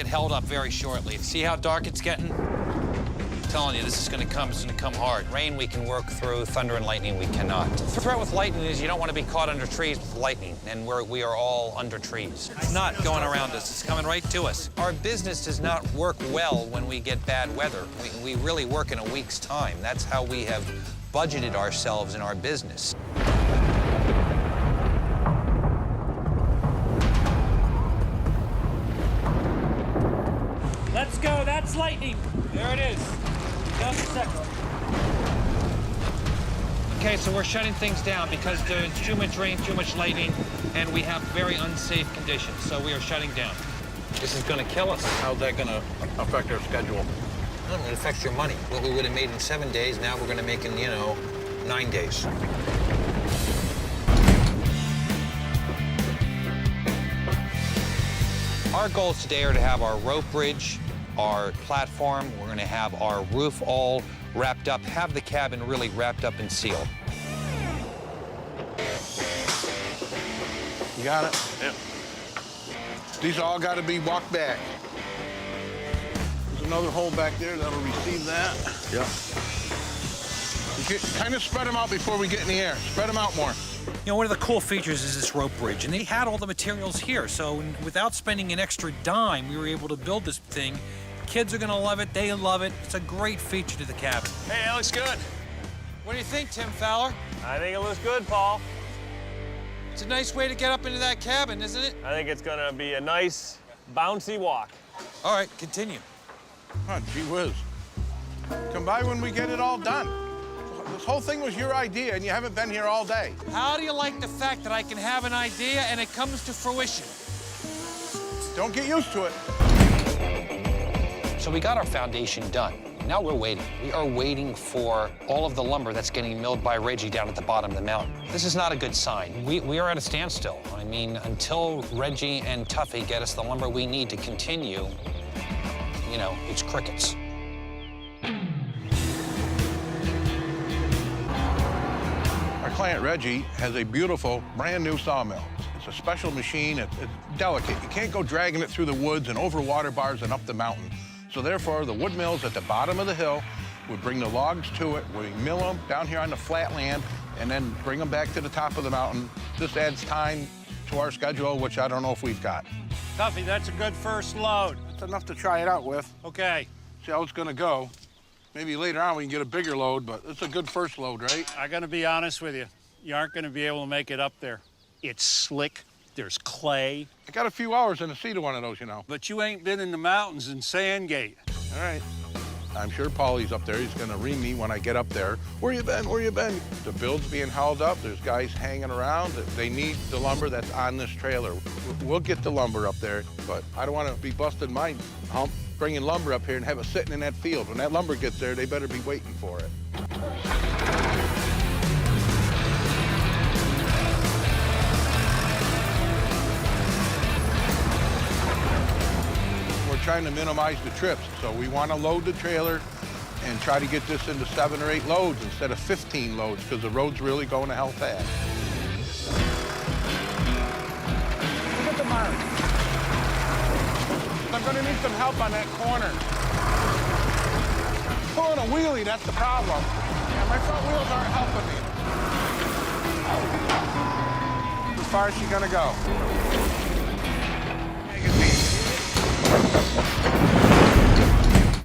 get held up very shortly. See how dark it's getting? I'm telling you, this is gonna come, it's gonna come hard. Rain we can work through, thunder and lightning we cannot. The threat with lightning is you don't want to be caught under trees with lightning, and we are all under trees. It's not going around us, it's coming right to us. Our business does not work well when we get bad weather. We really work in a week's time. That's how we have budgeted ourselves in our business. Let's go, that's lightning. There it is. Just a second. Okay, so we're shutting things down because there's too much rain, too much lightning, and we have very unsafe conditions, so we are shutting down. This is gonna kill us. How's that gonna affect our schedule? Well, it affects your money. What we would have made in 7 days, now we're gonna make in, 9 days. Our goals today are to have our rope bridge, our platform, we're gonna have our roof all wrapped up, have the cabin really wrapped up and sealed. You got it? Yep. These all got to be walked back. There's another hole back there that'll receive that. Yep. You kind of spread them out before we get in the air. Spread them out more. One of the cool features is this rope bridge, and they had all the materials here, so without spending an extra dime, we were able to build this thing. Kids are gonna love it, they love it. It's a great feature to the cabin. Hey, that looks good. What do you think, Tim Fowler? I think it looks good, Paul. It's a nice way to get up into that cabin, isn't it? I think it's gonna be a nice, bouncy walk. All right, continue. Oh, gee whiz. Come by when we get it all done. This whole thing was your idea, and you haven't been here all day. How do you like the fact that I can have an idea and it comes to fruition? Don't get used to it. So we got our foundation done. Now we're waiting. We are waiting for all of the lumber that's getting milled by Reggie down at the bottom of the mountain. This is not a good sign. We are at a standstill. I mean, until Reggie and Tuffy get us the lumber we need to continue, it's crickets. Our client, Reggie, has a beautiful, brand-new sawmill. It's a special machine. It's delicate. You can't go dragging it through the woods and over water bars and up the mountain. So therefore, the wood mills at the bottom of the hill would bring the logs to it. We mill them down here on the flat land and then bring them back to the top of the mountain. This adds time to our schedule, which I don't know if we've got. Tuffy, that's a good first load. It's enough to try it out with. Okay. See how it's gonna go. Maybe later on we can get a bigger load, but it's a good first load, right? I gotta be honest with you. You aren't gonna be able to make it up there. It's slick, there's clay. I got a few hours in the seat of one of those, But you ain't been in the mountains in Sandgate. All right. I'm sure Paulie's up there. He's gonna ring me when I get up there. Where you been? Where you been? The build's being held up. There's guys hanging around. They need the lumber that's on this trailer. We'll get the lumber up there, but I don't want to be busting my hump bringing lumber up here and have it sitting in that field. When that lumber gets there, they better be waiting for it. We're trying to minimize the trips, so we want to load the trailer and try to get this into 7 or 8 loads instead of 15 loads, because the road's really going to hell fast. Look at the mark. I'm going to need some help on that corner. Pulling a wheelie, that's the problem. Yeah, my front wheels aren't helping me. How far is she going to go?